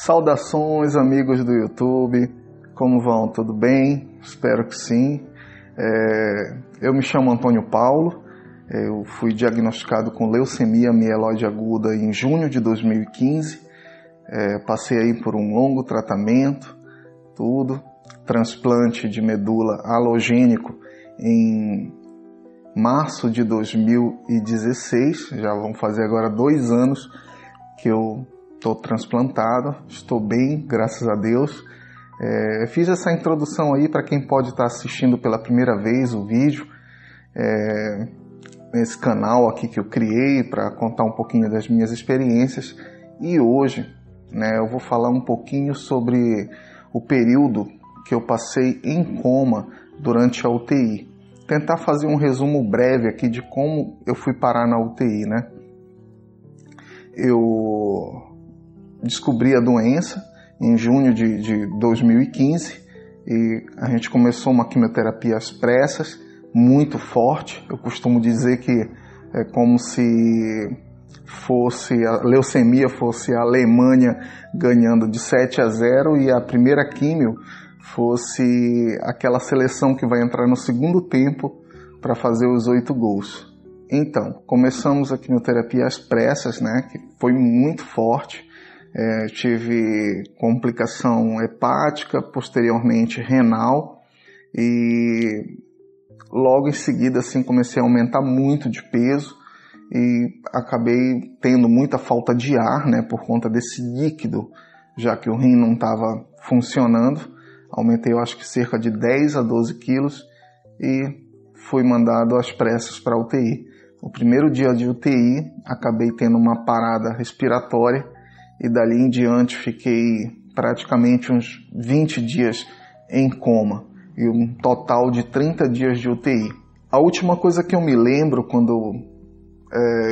Saudações, amigos do YouTube, como vão? Tudo bem? Espero que sim. Eu me chamo Antônio Paulo, eu fui diagnosticado com leucemia mieloide aguda em junho de 2015, passei aí por um longo tratamento, transplante de medula halogênico em março de 2016, já vão fazer agora 2 anos que eu estou transplantado, estou bem, graças a Deus. Fiz essa introdução aí para quem pode estar assistindo pela primeira vez o vídeo, nesse canal aqui que eu criei para contar um pouquinho das minhas experiências. E hoje, eu vou falar um pouquinho sobre o período que eu passei em coma durante a UTI. Tentar fazer um resumo breve aqui de como eu fui parar na UTI, Eu descobri a doença em junho de 2015 e a gente começou uma quimioterapia às pressas, muito forte. Eu costumo dizer que é como se a leucemia fosse a Alemanha ganhando de 7-0 e a primeira químio fosse aquela seleção que vai entrar no segundo tempo para fazer os 8 gols. Então, começamos a quimioterapia às pressas, que foi muito forte. Tive complicação hepática, posteriormente renal, e logo em seguida comecei a aumentar muito de peso e acabei tendo muita falta de ar, por conta desse líquido, já que o rim não estava funcionando. Aumentei, eu acho que cerca de 10 a 12 quilos e fui mandado às pressas para a UTI. O primeiro dia de UTI, acabei tendo uma parada respiratória e dali em diante fiquei praticamente uns 20 dias em coma e um total de 30 dias de UTI. A última coisa que eu me lembro quando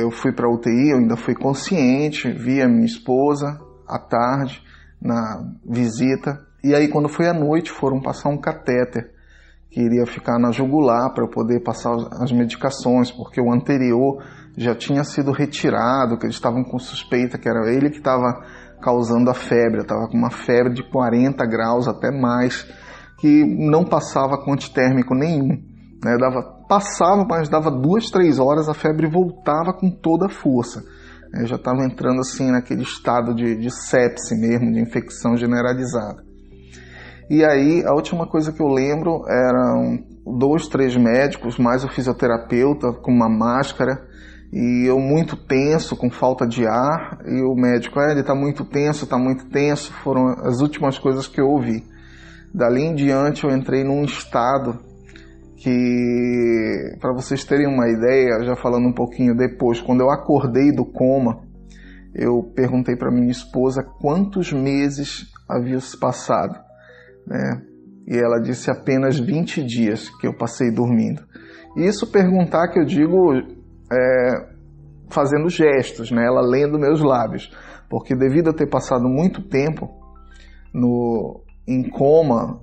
eu fui para a UTI, eu ainda fui consciente, vi a minha esposa à tarde na visita. E aí, quando foi à noite, foram passar um catéter que iria ficar na jugular para eu poder passar as medicações, porque o anterior já tinha sido retirado, que eles estavam com suspeita que era ele que estava causando a febre. Eu estava com uma febre de 40 graus, até mais, que não passava com antitérmico nenhum. Passava, mas dava 2, 3 horas, a febre voltava com toda a força. Eu já estava entrando naquele estado de sepse mesmo, de infecção generalizada. E aí, a última coisa que eu lembro eram 2, 3 médicos, mais o fisioterapeuta com uma máscara, e eu muito tenso, com falta de ar, e o médico, ele está muito tenso, foram as últimas coisas que eu ouvi. Dali em diante eu entrei num estado que, para vocês terem uma ideia, já falando um pouquinho depois, quando eu acordei do coma, eu perguntei para minha esposa quantos meses haviam se passado. E ela disse apenas 20 dias que eu passei dormindo. Isso perguntar que eu digo fazendo gestos, ela lendo meus lábios, porque devido a ter passado muito tempo em coma,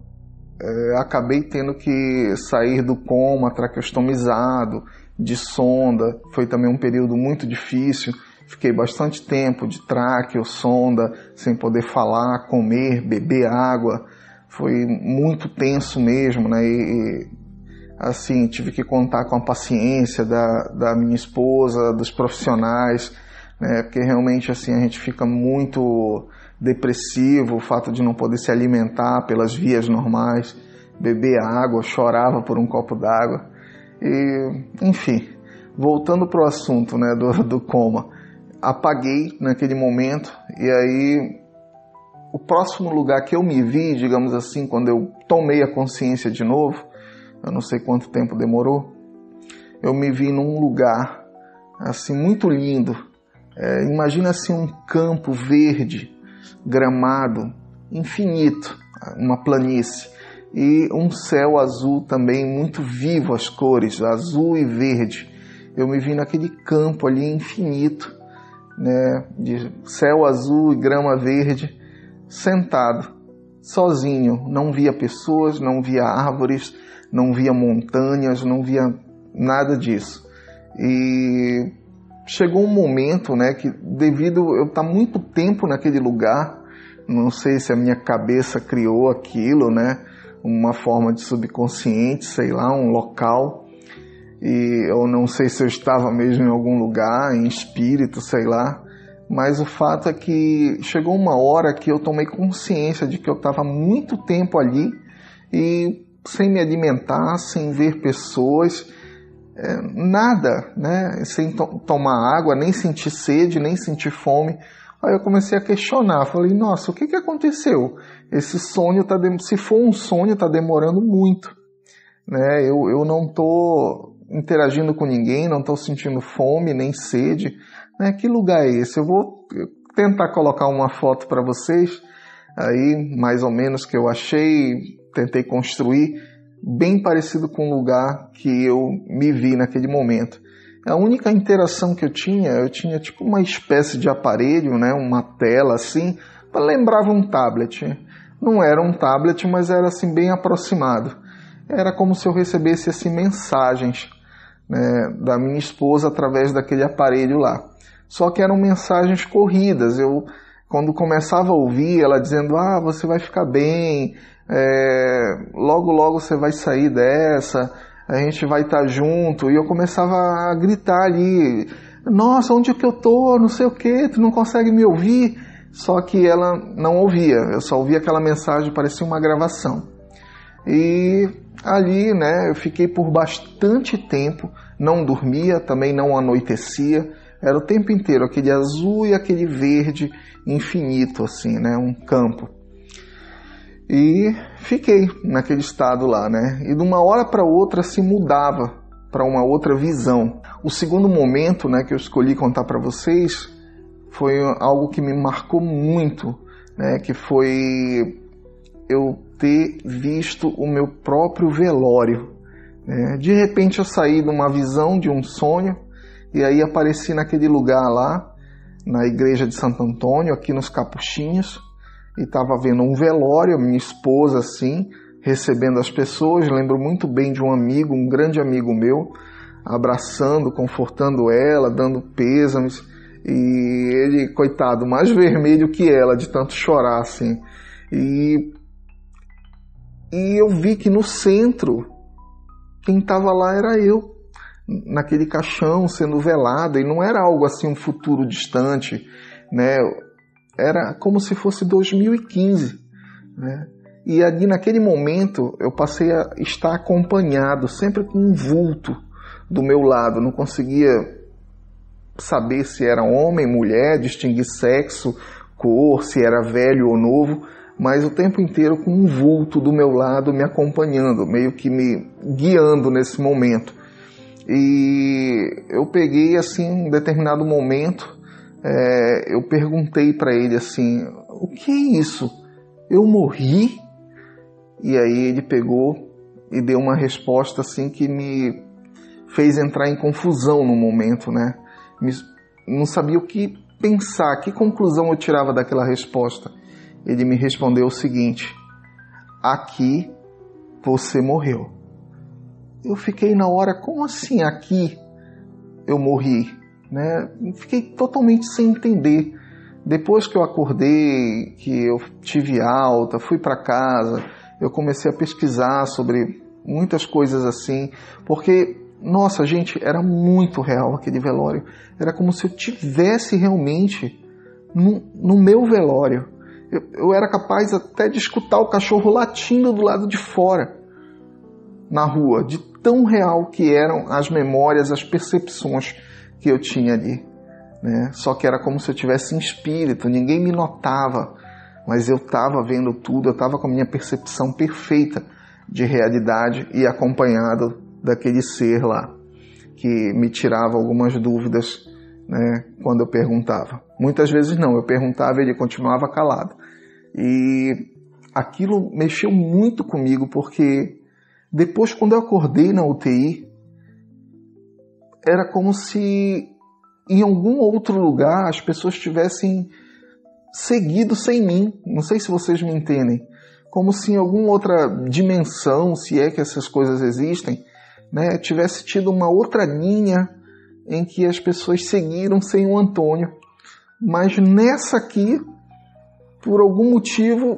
acabei tendo que sair do coma traqueostomizado, de sonda. Foi também um período muito difícil, fiquei bastante tempo de tráqueo, sonda, sem poder falar, comer, beber água. Foi muito tenso mesmo, tive que contar com a paciência da minha esposa, dos profissionais, porque realmente a gente fica muito depressivo, o fato de não poder se alimentar pelas vias normais, beber água, chorava por um copo d'água. E, enfim, voltando para o assunto do coma, apaguei naquele momento, e aí o próximo lugar que eu me vi, digamos assim, quando eu tomei a consciência de novo, eu não sei quanto tempo demorou, eu me vi num lugar muito lindo. Imagina um campo verde, gramado, infinito, uma planície, e um céu azul também muito vivo, as cores, azul e verde. Eu me vi naquele campo ali infinito, de céu azul e grama verde, sentado, sozinho, não via pessoas, não via árvores, não via montanhas, não via nada disso. E chegou um momento, que devido eu estar muito tempo naquele lugar, Não sei se a minha cabeça criou aquilo, né? Uma forma de subconsciente, sei lá, um local. E eu não sei se eu estava mesmo em algum lugar, em espírito, sei lá. Mas o fato é que chegou uma hora que eu tomei consciência de que eu estava muito tempo ali e sem me alimentar, sem ver pessoas, nada, né? Sem tomar água, nem sentir sede, nem sentir fome. Aí eu comecei a questionar, falei, nossa, o que aconteceu? Esse sonho, se for um sonho, está demorando muito, né? Eu não estou interagindo com ninguém, não estou sentindo fome, nem sede, né? Que lugar é esse? Eu vou tentar colocar uma foto para vocês, aí mais ou menos que eu achei, tentei construir, bem parecido com o lugar que eu me vi naquele momento. A única interação que eu tinha tipo uma espécie de aparelho, né, uma tela assim, lembrava um tablet. Não era um tablet, mas era assim bem aproximado. Era como se eu recebesse assim mensagens, né, da minha esposa através daquele aparelho lá. Só que eram mensagens corridas. Eu, quando começava a ouvir ela dizendo, você vai ficar bem, logo logo você vai sair dessa, a gente vai estar junto, e eu começava a gritar ali, nossa, onde é que eu tô, não sei o que, tu não consegue me ouvir? Só que ela não ouvia, eu só ouvia aquela mensagem, parecia uma gravação. E ali, né, eu fiquei por bastante tempo, não dormia, também não anoitecia, era o tempo inteiro aquele azul e aquele verde infinito, assim, né, um campo. E fiquei naquele estado lá, né? E de uma hora para outra se mudava para uma outra visão. O segundo momento, né, que eu escolhi contar para vocês foi algo que me marcou muito, né? Que foi eu ter visto o meu próprio velório, né? De repente eu saí de uma visão, de um sonho, e aí apareci naquele lugar lá, na igreja de Santo Antônio, aqui nos Capuchinhos, e estava vendo um velório, minha esposa assim, recebendo as pessoas. Lembro muito bem de um amigo, um grande amigo meu, abraçando, confortando ela, dando pêsames, e ele, coitado, mais vermelho que ela, de tanto chorar assim. E eu vi que no centro, quem estava lá era eu, naquele caixão sendo velada, e não era algo assim, um futuro distante, né? Era como se fosse 2015, né? E ali naquele momento eu passei a estar acompanhado, sempre com um vulto do meu lado. Não conseguia saber se era homem, mulher, distinguir sexo, cor, se era velho ou novo, mas o tempo inteiro com um vulto do meu lado me acompanhando, meio que me guiando nesse momento. E eu peguei assim, um determinado momento, eu perguntei para ele assim, o que é isso? Eu morri? E aí ele pegou e deu uma resposta assim que me fez entrar em confusão no momento, né? Não sabia o que pensar, que conclusão eu tirava daquela resposta. Ele me respondeu o seguinte: aqui você morreu. Eu fiquei na hora, como assim aqui eu morri? Né? Fiquei totalmente sem entender. Depois que eu acordei, que eu tive alta, fui para casa, eu comecei a pesquisar sobre muitas coisas assim, porque, nossa, gente, era muito real aquele velório. Era como se eu tivesse realmente no meu velório. Eu era capaz até de escutar o cachorro latindo do lado de fora, na rua, de tão real que eram as memórias, as percepções que eu tinha ali, né? Só que era como se eu tivesse em espírito, ninguém me notava, mas eu estava vendo tudo, eu estava com a minha percepção perfeita de realidade e acompanhado daquele ser lá, que me tirava algumas dúvidas, né, quando eu perguntava. Muitas vezes não, eu perguntava e ele continuava calado. E aquilo mexeu muito comigo, porque depois, quando eu acordei na UTI, era como se em algum outro lugar as pessoas tivessem seguido sem mim. Não sei se vocês me entendem. Como se em alguma outra dimensão, se é que essas coisas existem, né, tivesse tido uma outra linha em que as pessoas seguiram sem o Antônio. Mas nessa aqui, por algum motivo,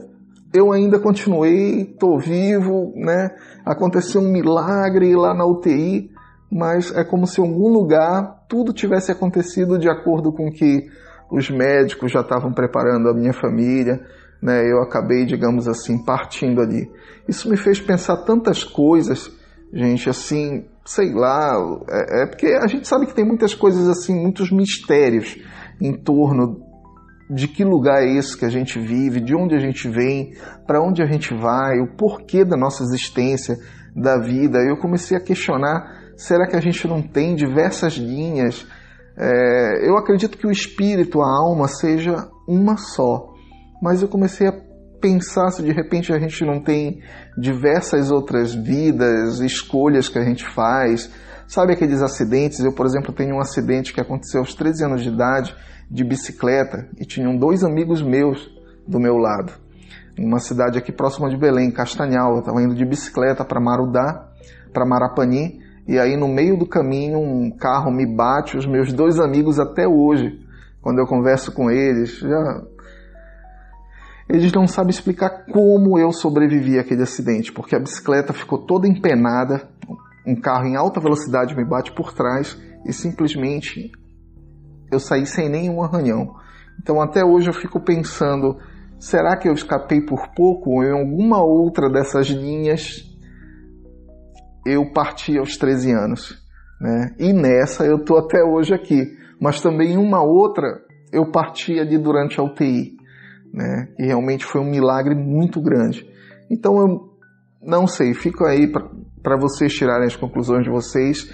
eu ainda continuei, estou vivo, né? Aconteceu um milagre lá na UTI, mas é como se em algum lugar tudo tivesse acontecido de acordo com o que os médicos já estavam preparando a minha família, né? Eu acabei, digamos assim, partindo ali. Isso me fez pensar tantas coisas, gente, assim, sei lá, porque a gente sabe que tem muitas coisas assim, muitos mistérios em torno de que lugar é esse que a gente vive, de onde a gente vem, para onde a gente vai, o porquê da nossa existência, da vida. Eu comecei a questionar, será que a gente não tem diversas linhas? Eu acredito que o espírito, a alma, seja uma só, mas eu comecei a pensar se de repente a gente não tem diversas outras vidas, escolhas que a gente faz. Sabe aqueles acidentes? Eu, por exemplo, tenho um acidente que aconteceu aos 13 anos de idade, de bicicleta, e tinham 2 amigos meus do meu lado, numa cidade aqui próxima de Belém, Castanhal. Eu estava indo de bicicleta para Marudá, para Marapani, e aí no meio do caminho um carro me bate. Os meus 2 amigos até hoje, quando eu converso com eles, eles não sabem explicar como eu sobrevivi àquele acidente, porque a bicicleta ficou toda empenada, um carro em alta velocidade me bate por trás e simplesmente eu saí sem nenhum arranhão. Então até hoje eu fico pensando, será que eu escapei por pouco ou em alguma outra dessas linhas eu parti aos 13 anos, né? E nessa eu estou até hoje aqui, mas também em uma outra eu parti ali durante a UTI, né? E realmente foi um milagre muito grande. Então eu não sei, fico aí para vocês tirarem as conclusões de vocês.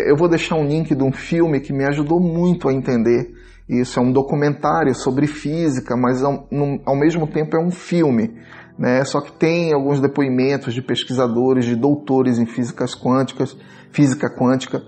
Eu vou deixar um link de um filme que me ajudou muito a entender isso. É um documentário sobre física, mas ao mesmo tempo é um filme, né? Só que tem alguns depoimentos de pesquisadores, de doutores em física quântica.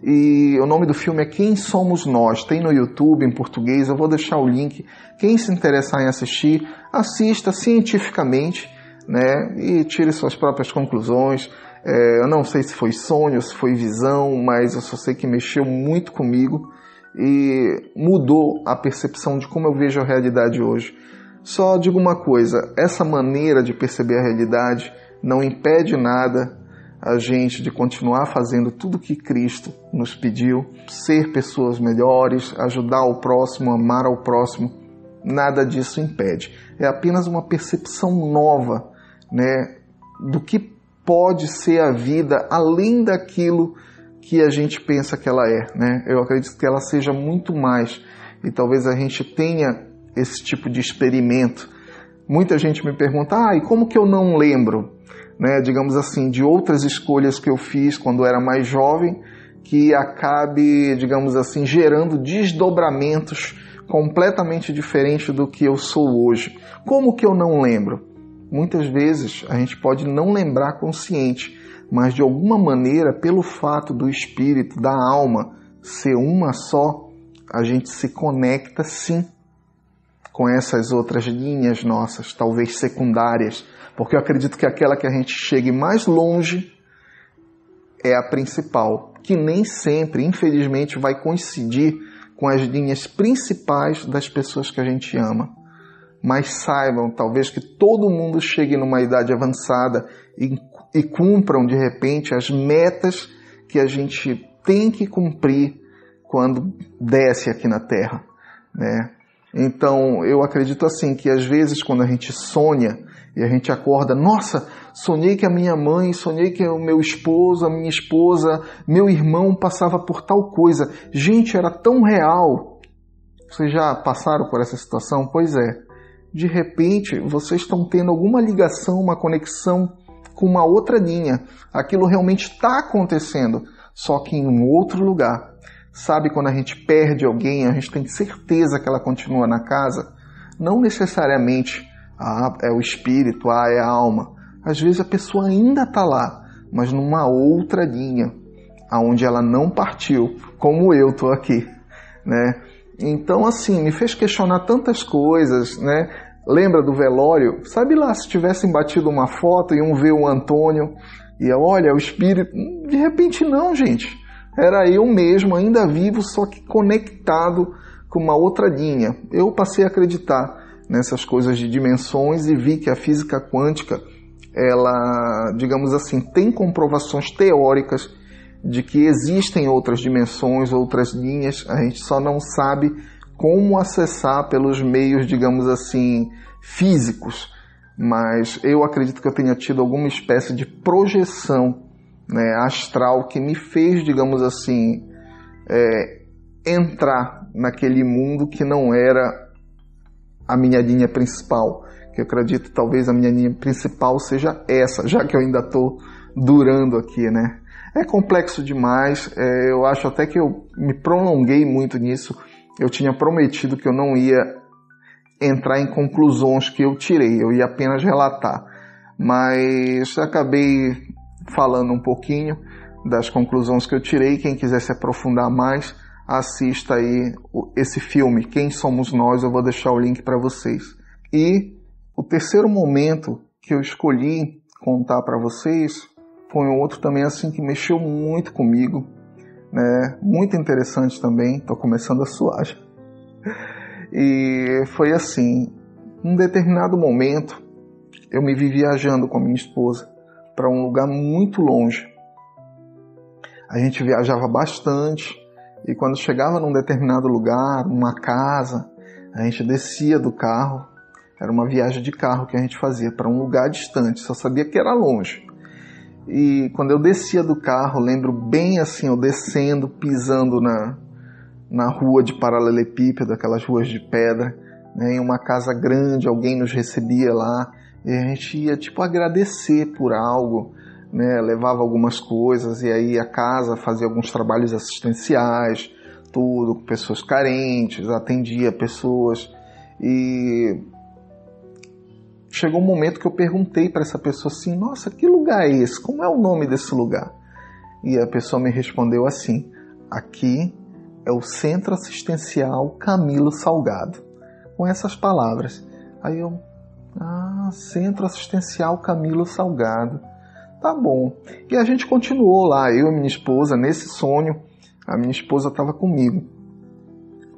E o nome do filme é Quem Somos Nós? Tem no YouTube em português, eu vou deixar o link. Quem se interessar em assistir, assista cientificamente, né? E tire suas próprias conclusões. Eu não sei se foi sonho, se foi visão, mas eu só sei que mexeu muito comigo e mudou a percepção de como eu vejo a realidade hoje. Só digo uma coisa, essa maneira de perceber a realidade não impede nada a gente de continuar fazendo tudo que Cristo nos pediu, ser pessoas melhores, ajudar o próximo, amar ao próximo, nada disso impede. É apenas uma percepção nova, né, do que pode ser a vida além daquilo que a gente pensa que ela é, né? Eu acredito que ela seja muito mais, e talvez a gente tenha esse tipo de experimento. Muita gente me pergunta, e como que eu não lembro, né, digamos assim, de outras escolhas que eu fiz quando era mais jovem, que acabe, digamos assim, gerando desdobramentos completamente diferentes do que eu sou hoje. Como que eu não lembro? Muitas vezes a gente pode não lembrar consciente, mas de alguma maneira, pelo fato do espírito, da alma ser uma só, a gente se conecta sim com essas outras linhas nossas, talvez secundárias, porque eu acredito que aquela que a gente chegue mais longe é a principal, que nem sempre, infelizmente, vai coincidir com as linhas principais das pessoas que a gente ama. Mas saibam, talvez, que todo mundo chegue numa idade avançada e cumpram, de repente, as metas que a gente tem que cumprir quando desce aqui na Terra, né? Então, eu acredito assim, que às vezes quando a gente sonha e a gente acorda, nossa, sonhei que a minha mãe, sonhei que o meu esposo, a minha esposa, meu irmão passava por tal coisa. Gente, era tão real. Vocês já passaram por essa situação? Pois é. De repente, vocês estão tendo alguma ligação, uma conexão com uma outra linha. Aquilo realmente está acontecendo, só que em um outro lugar. Sabe, quando a gente perde alguém, a gente tem certeza que ela continua na casa? Não necessariamente é o espírito, é a alma. Às vezes a pessoa ainda está lá, mas numa outra linha, aonde ela não partiu, como eu estou aqui, né? Então, assim, me fez questionar tantas coisas, né? Lembra do velório? Sabe lá, se tivessem batido uma foto e iam ver o Antônio, e olha, o espírito... De repente não, gente. Era eu mesmo, ainda vivo, só que conectado com uma outra linha. Eu passei a acreditar nessas coisas de dimensões e vi que a física quântica, ela, digamos assim, tem comprovações teóricas de que existem outras dimensões, outras linhas, a gente só não sabe como acessar pelos meios, digamos assim, físicos. Mas eu acredito que eu tenha tido alguma espécie de projeção, né, astral que me fez, digamos assim, entrar naquele mundo que não era a minha linha principal. Que eu acredito que talvez a minha linha principal seja essa, já que eu ainda estou durando aqui, né? É complexo demais, eu acho até que eu me prolonguei muito nisso. Eu tinha prometido que eu não ia entrar em conclusões que eu tirei, eu ia apenas relatar. Mas acabei falando um pouquinho das conclusões que eu tirei. Quem quiser se aprofundar mais, assista aí esse filme, Quem Somos Nós, eu vou deixar o link para vocês. E o terceiro momento que eu escolhi contar para vocês foi um outro também assim que mexeu muito comigo, né? Muito interessante também, estou começando a suar já. E foi assim, num determinado momento, eu me vi viajando com a minha esposa para um lugar muito longe. A gente viajava bastante e quando chegava num determinado lugar, uma casa, a gente descia do carro. Era uma viagem de carro que a gente fazia para um lugar distante, só sabia que era longe. E quando eu descia do carro, lembro bem assim, eu descendo, pisando na rua de paralelepípedo, aquelas ruas de pedra, né, em uma casa grande, alguém nos recebia lá, e a gente ia tipo agradecer por algo, né, levava algumas coisas, e aí a casa fazia alguns trabalhos assistenciais, tudo, com pessoas carentes, atendia pessoas, e chegou um momento que eu perguntei para essa pessoa assim, nossa, que lugar é esse? Como é o nome desse lugar? E a pessoa me respondeu assim, aqui é o Centro Assistencial Camilo Salgado. Com essas palavras. Aí eu, Centro Assistencial Camilo Salgado. Tá bom. E a gente continuou lá, eu e minha esposa, nesse sonho, a minha esposa estava comigo.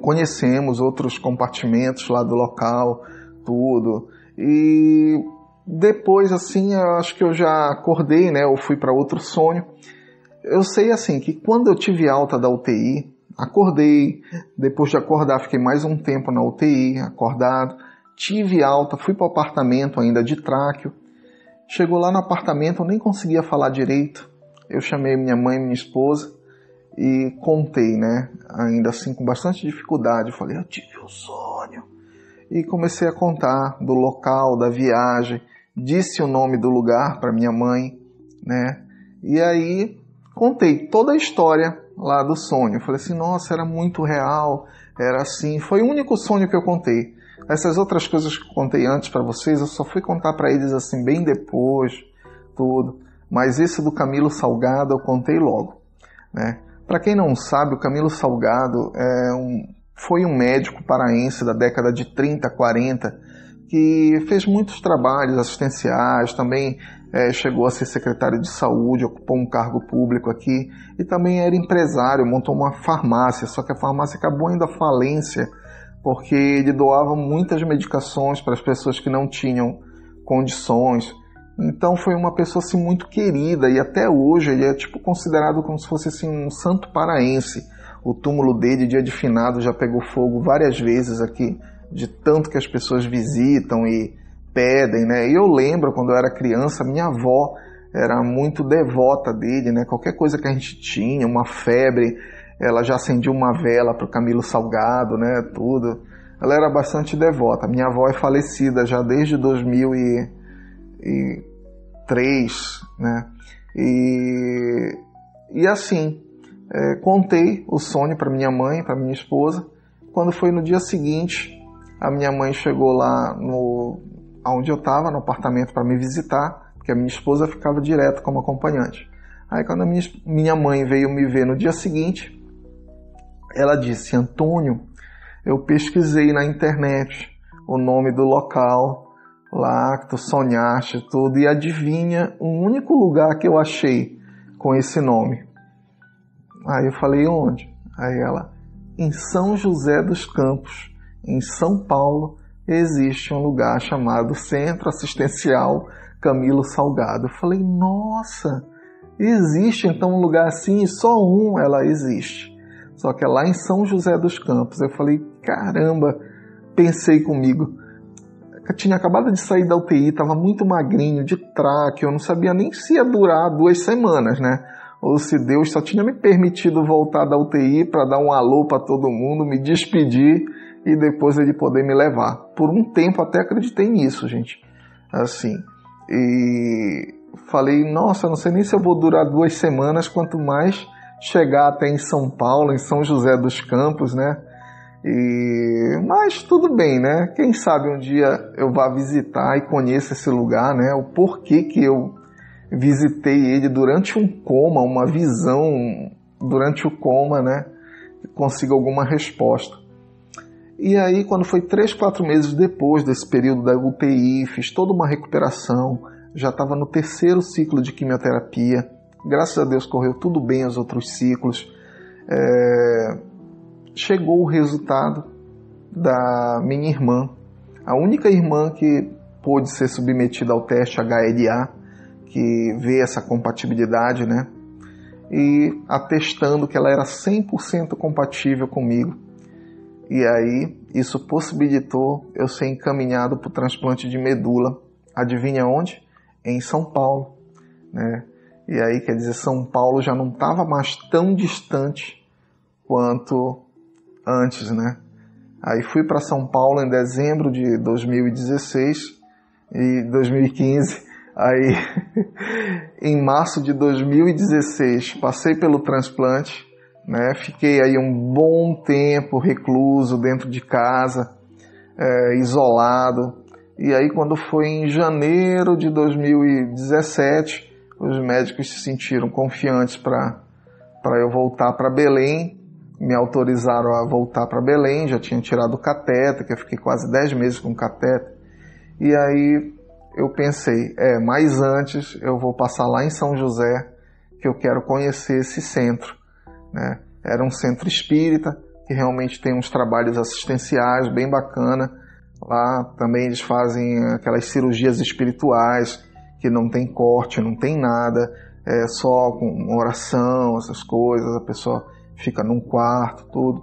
Conhecemos outros compartimentos lá do local, tudo. E depois, assim, eu acho que eu já acordei, né? Eu fui para outro sonho. Eu sei, assim, que quando eu tive alta da UTI, acordei. Depois de acordar, fiquei mais um tempo na UTI, acordado. Tive alta, fui para o apartamento ainda de tráqueo. Chegou lá no apartamento, eu nem conseguia falar direito. Eu chamei minha mãe e minha esposa e contei, né? Ainda assim, com bastante dificuldade. Eu falei, eu tive um sonho. E comecei a contar do local, da viagem, disse o nome do lugar para minha mãe, né? E aí contei toda a história lá do sonho. Eu falei assim, nossa, era muito real, era assim. Foi o único sonho que eu contei. Essas outras coisas que eu contei antes para vocês, eu só fui contar para eles assim bem depois, tudo. Mas esse do Camilo Salgado eu contei logo, né? Para quem não sabe, o Camilo Salgado foi um médico paraense da década de 30, 40, que fez muitos trabalhos assistenciais, também chegou a ser secretário de saúde, ocupou um cargo público aqui, e também era empresário, montou uma farmácia, só que a farmácia acabou indo à falência, porque ele doava muitas medicações para as pessoas que não tinham condições. Então foi uma pessoa assim, muito querida, e até hoje ele é tipo considerado como se fosse assim, um santo paraense. O túmulo dele, dia de finado, já pegou fogo várias vezes aqui, de tanto que as pessoas visitam e pedem, né? E eu lembro, quando eu era criança, minha avó era muito devota dele, né? Qualquer coisa que a gente tinha, uma febre, ela já acendia uma vela para o Camilo Salgado, né? Tudo. Ela era bastante devota. Minha avó é falecida já desde 2003, né? E assim... contei o sonho para minha mãe, para minha esposa. Quando foi no dia seguinte, a minha mãe chegou lá onde eu estava, no apartamento, para me visitar, porque a minha esposa ficava direto como acompanhante. Aí quando a minha mãe veio me ver no dia seguinte, ela disse, Antônio, eu pesquisei na internet o nome do local lá que tu sonhaste tudo, e adivinha o único lugar que eu achei com esse nome. Aí eu falei, onde? Aí ela, em São José dos Campos, em São Paulo, existe um lugar chamado Centro Assistencial Camilo Salgado. Eu falei, nossa, existe então um lugar assim e só um? Ela existe. Só que é lá em São José dos Campos. Eu falei, caramba, pensei comigo. Eu tinha acabado de sair da UTI, estava muito magrinho, de traque, eu não sabia nem se ia durar 2 semanas, né? Ou se Deus só tinha me permitido voltar da UTI para dar um alô para todo mundo, me despedir e depois ele poder me levar. Por um tempo até acreditei nisso, gente. Assim, e falei, nossa, não sei nem se eu vou durar 2 semanas, quanto mais chegar até em São Paulo, em São José dos Campos, né? Mas tudo bem, né? Quem sabe um dia eu vá visitar e conheça esse lugar, né? O porquê que eu visitei ele durante um coma, uma visão durante o coma, né? Consiga alguma resposta. E aí, quando foi 3, 4 meses depois desse período da UTI, fiz toda uma recuperação, já estava no 3º ciclo de quimioterapia. Graças a Deus correu tudo bem os outros ciclos. Chegou o resultado da minha irmã, a única irmã que pôde ser submetida ao teste HLA, que vê essa compatibilidade, né? E atestando que ela era 100% compatível comigo. E aí, isso possibilitou eu ser encaminhado para o transplante de medula. Adivinha onde? Em São Paulo, né? E aí, quer dizer, São Paulo já não estava mais tão distante quanto antes, né? Aí fui para São Paulo em dezembro de 2016 e 2015. Aí, em março de 2016, passei pelo transplante, né? Fiquei aí um bom tempo recluso dentro de casa, isolado. E aí, quando foi em janeiro de 2017, os médicos se sentiram confiantes para eu voltar para Belém. Me autorizaram a voltar para Belém, já tinha tirado o catéter, que eu fiquei quase 10 meses com o catéter. E aí eu pensei, mas antes eu vou passar lá em São José, que eu quero conhecer esse centro, né? Era um centro espírita, que realmente tem uns trabalhos assistenciais bem bacana. Lá também eles fazem aquelas cirurgias espirituais, que não tem corte, não tem nada, é só com oração, essas coisas, a pessoa fica num quarto, tudo.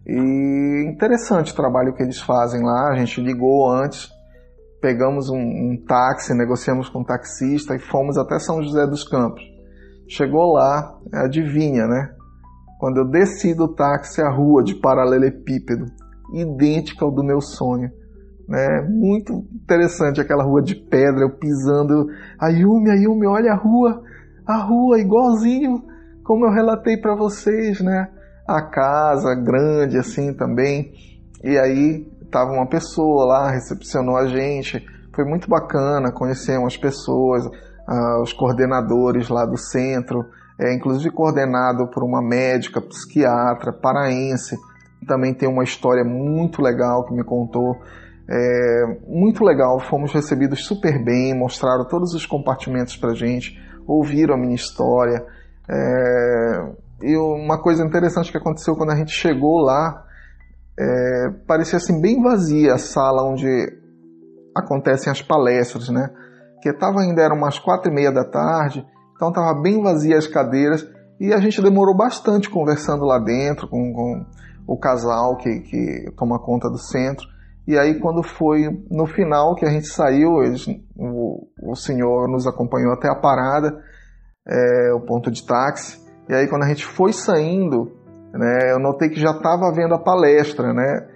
E interessante o trabalho que eles fazem lá. A gente ligou antes, pegamos um táxi, negociamos com um taxista e fomos até São José dos Campos. Chegou lá, adivinha, né? Quando eu desci do táxi, a rua de paralelepípedo, idêntica ao do meu sonho, né? Muito interessante aquela rua de pedra, eu pisando, Ayumi, olha a rua igualzinho como eu relatei para vocês, né? A casa grande assim também. E aí tava uma pessoa lá, recepcionou a gente. Foi muito bacana, conhecemos as pessoas, os coordenadores lá do centro, inclusive coordenado por uma médica, psiquiatra, paraense. Também tem uma história muito legal que me contou. Muito legal, fomos recebidos super bem, mostraram todos os compartimentos pra gente, ouviram a minha história. E uma coisa interessante que aconteceu quando a gente chegou lá, parecia assim bem vazia a sala onde acontecem as palestras, né? Que ainda eram umas 4:30 da tarde, então estava bem vazia as cadeiras e a gente demorou bastante conversando lá dentro com o casal que toma conta do centro. E aí quando foi no final que a gente saiu, o senhor nos acompanhou até a parada, o ponto de táxi. E aí quando a gente foi saindo, né, eu notei que já estava vendo a palestra, né?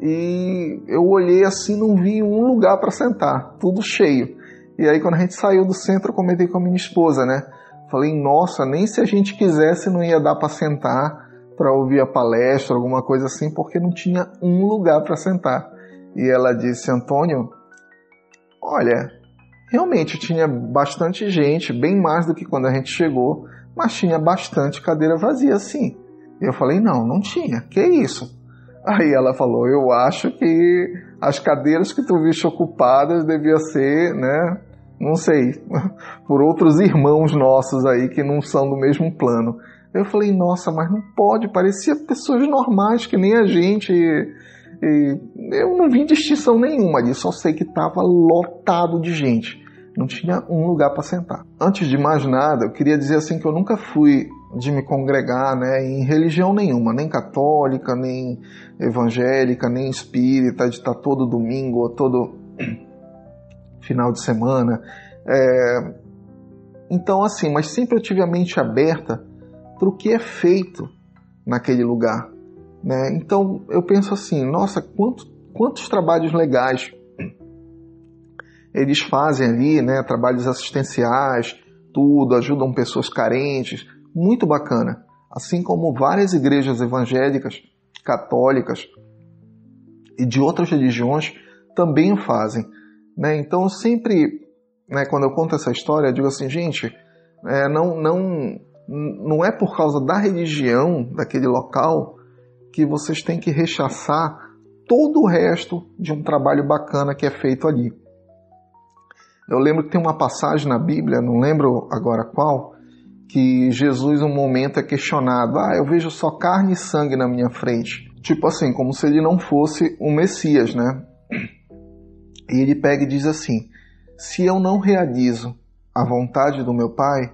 E eu olhei assim, não vi um lugar para sentar, tudo cheio. E aí quando a gente saiu do centro, eu comentei com a minha esposa, né? Falei, nossa, nem se a gente quisesse não ia dar para sentar para ouvir a palestra, alguma coisa assim, porque não tinha um lugar para sentar. E ela disse, Antônio, olha, realmente tinha bastante gente, bem mais do que quando a gente chegou, mas tinha bastante cadeira vazia, sim. E eu falei, não tinha, que isso? Aí ela falou, eu acho que as cadeiras que tu viste ocupadas devia ser, né, não sei, por outros irmãos nossos aí que não são do mesmo plano. Eu falei, nossa, mas não pode, parecia pessoas normais que nem a gente. E eu não vi distinção nenhuma ali, só sei que estava lotado de gente. Não tinha um lugar para sentar. Antes de mais nada, eu queria dizer assim que eu nunca fui de me congregar, né, em religião nenhuma, nem católica, nem evangélica, nem espírita, de estar todo domingo ou todo final de semana. Então, assim, mas sempre eu tive a mente aberta para o que é feito naquele lugar, né? Então, eu penso assim, nossa, quantos trabalhos legais eles fazem ali, né? Trabalhos assistenciais, tudo, ajudam pessoas carentes, muito bacana. Assim como várias igrejas evangélicas, católicas e de outras religiões também o fazem, né? Então, eu sempre, né, quando eu conto essa história, eu digo assim, gente, não é por causa da religião daquele local que vocês têm que rechaçar todo o resto de um trabalho bacana que é feito ali. Eu lembro que tem uma passagem na Bíblia, não lembro agora qual, que Jesus, um momento, é questionado. Eu vejo só carne e sangue na minha frente. Tipo assim, como se ele não fosse o Messias, né? E ele pega e diz assim, se eu não realizo a vontade do meu Pai,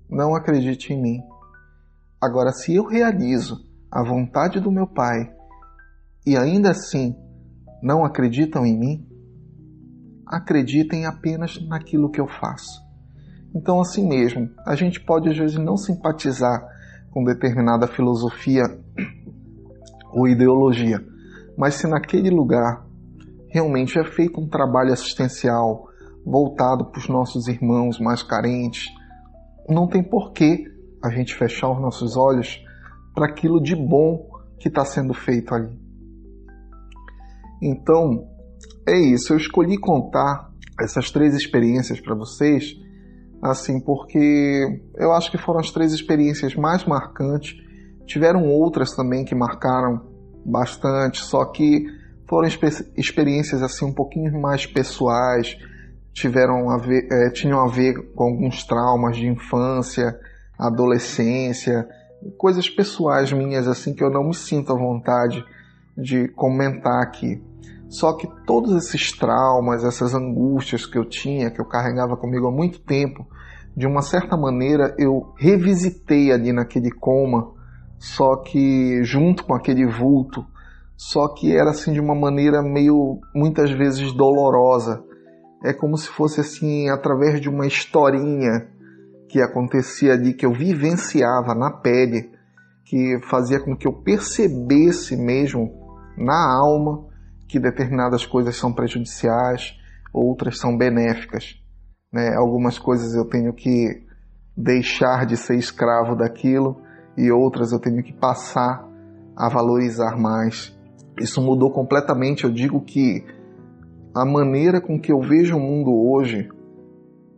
não acredite em mim. Agora, se eu realizo a vontade do meu Pai e ainda assim não acreditam em mim, acreditem apenas naquilo que eu faço. Então, assim mesmo, a gente pode às vezes não simpatizar com determinada filosofia ou ideologia, mas se naquele lugar realmente é feito um trabalho assistencial voltado para os nossos irmãos mais carentes, não tem porquê a gente fechar os nossos olhos para aquilo de bom que está sendo feito ali. Então, é isso. Eu escolhi contar essas 3 experiências para vocês, assim, porque eu acho que foram as 3 experiências mais marcantes. Tiveram outras também que marcaram bastante, só que foram experiências assim um pouquinho mais pessoais, tinham a ver com alguns traumas de infância, adolescência, coisas pessoais minhas assim que eu não me sinto à vontade de comentar aqui. Só que todos esses traumas, essas angústias que eu tinha, que eu carregava comigo há muito tempo, de uma certa maneira eu revisitei ali naquele coma, só que junto com aquele vulto, só que era assim de uma maneira meio, muitas vezes, dolorosa. É como se fosse assim, através de uma historinha que acontecia ali, que eu vivenciava na pele, que fazia com que eu percebesse mesmo na alma que determinadas coisas são prejudiciais, outras são benéficas, né? Algumas coisas eu tenho que deixar de ser escravo daquilo e outras eu tenho que passar a valorizar mais. Isso mudou completamente. Eu digo que a maneira com que eu vejo o mundo hoje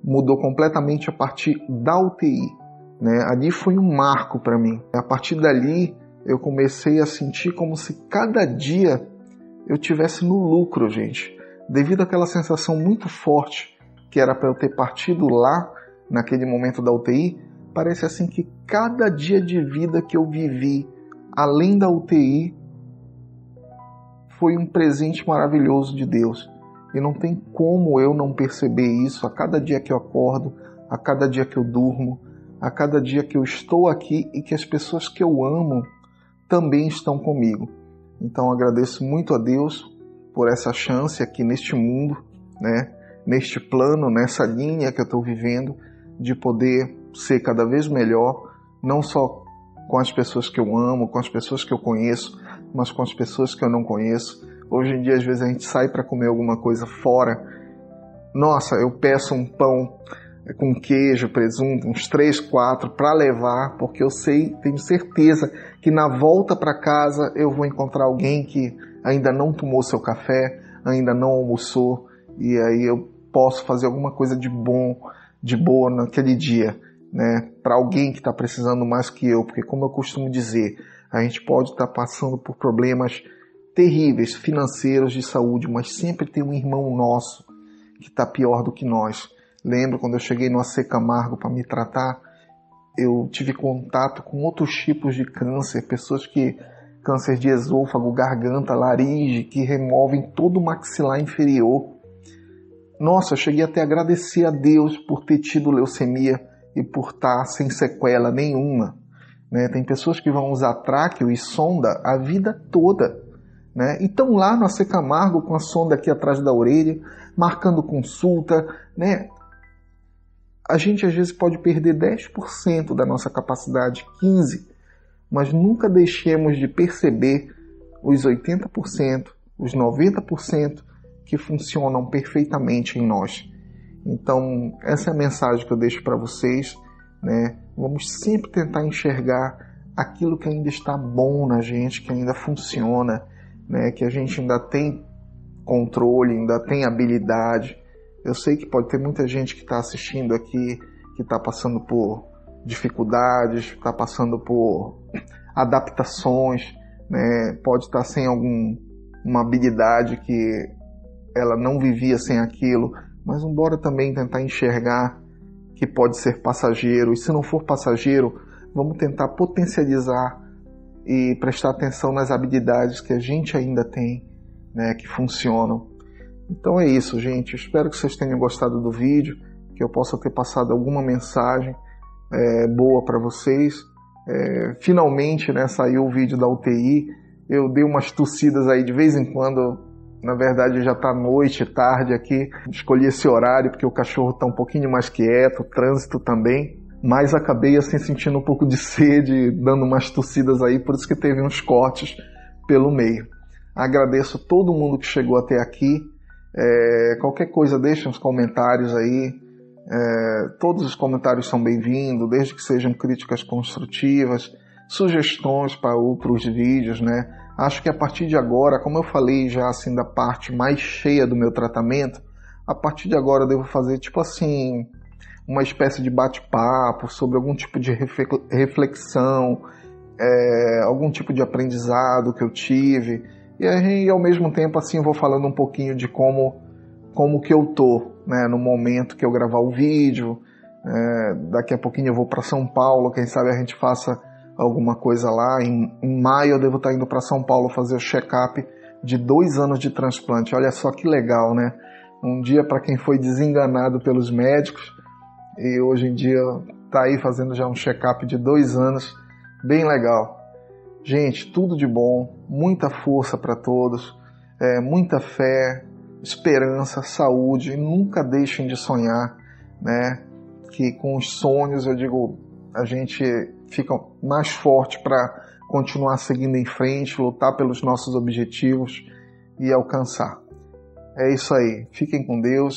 mudou completamente a partir da UTI, né? Ali foi um marco para mim. A partir dali eu comecei a sentir como se cada dia eu tivesse no lucro, gente. Devido àquela sensação muito forte que era para eu ter partido lá, naquele momento da UTI, parece assim que cada dia de vida que eu vivi, além da UTI, foi um presente maravilhoso de Deus. E não tem como eu não perceber isso a cada dia que eu acordo, a cada dia que eu durmo, a cada dia que eu estou aqui e que as pessoas que eu amo também estão comigo. Então agradeço muito a Deus por essa chance aqui neste mundo, né? Neste plano, nessa linha que eu estou vivendo, de poder ser cada vez melhor, não só com as pessoas que eu amo, com as pessoas que eu conheço, mas com as pessoas que eu não conheço. Hoje em dia, às vezes, a gente sai para comer alguma coisa fora. Nossa, eu peço um pão com queijo, presunto, uns 3, 4 para levar, porque eu sei, tenho certeza que na volta para casa eu vou encontrar alguém que ainda não tomou seu café, ainda não almoçou, e aí eu posso fazer alguma coisa de boa naquele dia, né? Para alguém que está precisando mais que eu, porque como eu costumo dizer, a gente pode estar passando por problemas terríveis, financeiros, de saúde, mas sempre tem um irmão nosso que está pior do que nós. Lembro quando eu cheguei no AC Camargo para me tratar, eu tive contato com outros tipos de câncer, pessoas que câncer de esôfago, garganta, laringe, que removem todo o maxilar inferior. Nossa, eu cheguei até a agradecer a Deus por ter tido leucemia e por estar sem sequela nenhuma. Né? Tem pessoas que vão usar tráqueo e sonda a vida toda. Né? E estão lá no AC Camargo com a sonda aqui atrás da orelha, marcando consulta. Né? A gente às vezes pode perder 10% da nossa capacidade, 15%, mas nunca deixemos de perceber os 80%, os 90% que funcionam perfeitamente em nós. Então, essa é a mensagem que eu deixo para vocês. Né? Vamos sempre tentar enxergar aquilo que ainda está bom na gente, que ainda funciona, né? Que a gente ainda tem controle, ainda tem habilidade. Eu sei que pode ter muita gente que está assistindo aqui, que está passando por dificuldades, está passando por adaptações, né? Pode estar sem uma habilidade que ela não vivia sem aquilo, mas bora também tentar enxergar que pode ser passageiro, e se não for passageiro, vamos tentar potencializar e prestar atenção nas habilidades que a gente ainda tem, né, que funcionam. Então é isso, gente. Eu espero que vocês tenham gostado do vídeo, que eu possa ter passado alguma mensagem boa para vocês. Finalmente, né, saiu o vídeo da UTI. Eu dei umas tossidas aí de vez em quando. Na verdade já está noite, tarde aqui. Escolhi esse horário porque o cachorro está um pouquinho mais quieto, o trânsito também. Mas acabei assim sentindo um pouco de sede, dando umas tossidas aí, por isso que teve uns cortes pelo meio. Agradeço todo mundo que chegou até aqui. Qualquer coisa deixa nos comentários aí. Todos os comentários são bem-vindos, desde que sejam críticas construtivas, sugestões para outros vídeos, né? Acho que a partir de agora, como eu falei já assim da parte mais cheia do meu tratamento, a partir de agora eu devo fazer tipo assim uma espécie de bate-papo sobre algum tipo de reflexão, algum tipo de aprendizado que eu tive, e aí ao mesmo tempo assim eu vou falando um pouquinho de como que eu tô, né, no momento que eu gravar o vídeo. Daqui a pouquinho eu vou para São Paulo, quem sabe a gente faça alguma coisa lá. Em maio eu devo estar indo para São Paulo fazer o check-up de 2 anos de transplante. Olha só que legal, né? Um dia para quem foi desenganado pelos médicos e hoje em dia está aí fazendo já um check-up de 2 anos. Bem legal. Gente, tudo de bom, muita força para todos, muita fé, esperança, saúde, e nunca deixem de sonhar, né? Que com os sonhos, eu digo, a gente fica mais forte para continuar seguindo em frente, lutar pelos nossos objetivos e alcançar. É isso aí. Fiquem com Deus.